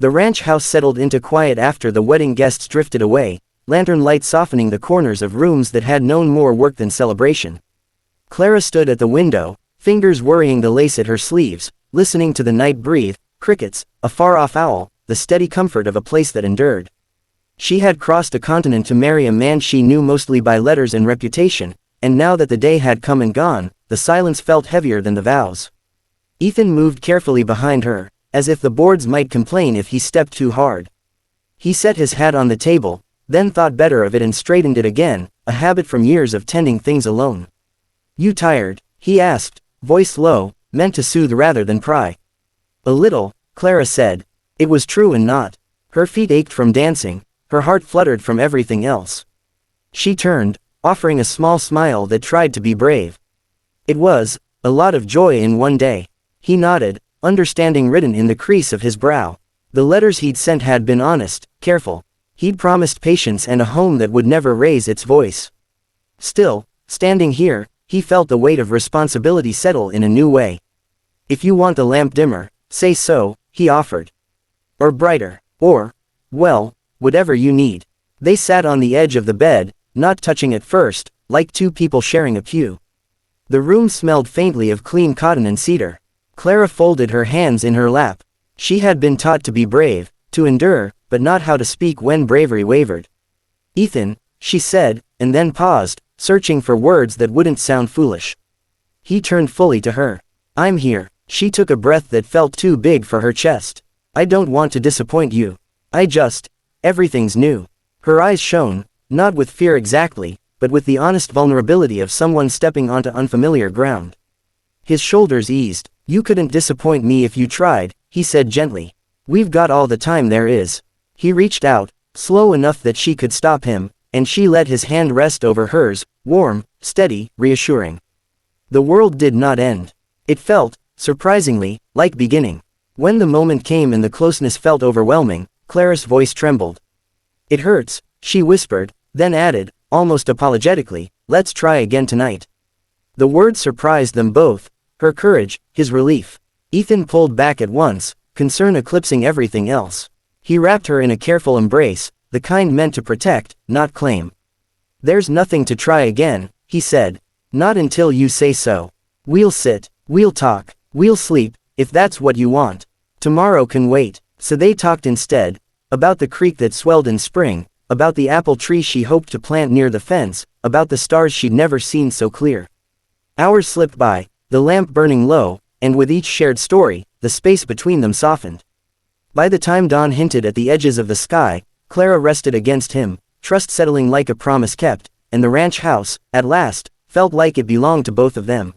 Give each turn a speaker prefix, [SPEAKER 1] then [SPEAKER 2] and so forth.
[SPEAKER 1] The ranch house settled into quiet after the wedding guests drifted away, lantern light softening the corners of rooms that had known more work than celebration. Clara stood at the window, fingers worrying the lace at her sleeves, listening to the night breathe, crickets, a far-off owl, the steady comfort of a place that endured. She had crossed a continent to marry a man she knew mostly by letters and reputation, and now that the day had come and gone, the silence felt heavier than the vows. Ethan moved carefully behind her, as if the boards might complain if he stepped too hard. He set his hat on the table, then thought better of it and straightened it again, a habit from years of tending things alone. "You tired?" he asked, voice low, meant to soothe rather than pry. "A little," Clara said. It was true and not. Her feet ached from dancing, her heart fluttered from everything else. She turned, offering a small smile that tried to be brave. It was a lot of joy in one day. He nodded, understanding written in the crease of his brow. The letters he'd sent had been honest, careful. He'd promised patience and a home that would never raise its voice. Still, standing here, he felt the weight of responsibility settle in a new way. "If you want the lamp dimmer, say so," he offered. "Or brighter, or, well, whatever you need." They sat on the edge of the bed, not touching at first, like two people sharing a pew. The room smelled faintly of clean cotton and cedar. Clara folded her hands in her lap. She had been taught to be brave, to endure, but not how to speak when bravery wavered. "Ethan," she said, and then paused, searching for words that wouldn't sound foolish. He turned fully to her. "I'm here." She took a breath that felt too big for her chest. "I don't want to disappoint you. Everything's new." Her eyes shone, not with fear exactly, but with the honest vulnerability of someone stepping onto unfamiliar ground. His shoulders eased. "You couldn't disappoint me if you tried," he said gently. "We've got all the time there is." He reached out, slow enough that she could stop him, and she let his hand rest over hers, warm, steady, reassuring. The world did not end. It felt, surprisingly, like beginning. When the moment came and the closeness felt overwhelming, Clara's voice trembled. "It hurts," she whispered, then added, almost apologetically, "Let's try again tonight." The words surprised them both, her courage, his relief. Ethan pulled back at once, concern eclipsing everything else. He wrapped her in a careful embrace, the kind meant to protect, not claim. "There's nothing to try again," he said. "Not until you say so. We'll sit, we'll talk, we'll sleep, if that's what you want. Tomorrow can wait." So they talked instead, about the creek that swelled in spring, about the apple tree she hoped to plant near the fence, about the stars she'd never seen so clear. Hours slipped by, the lamp burning low, and with each shared story, the space between them softened. By the time dawn hinted at the edges of the sky, Clara rested against him, trust settling like a promise kept, and the ranch house, at last, felt like it belonged to both of them.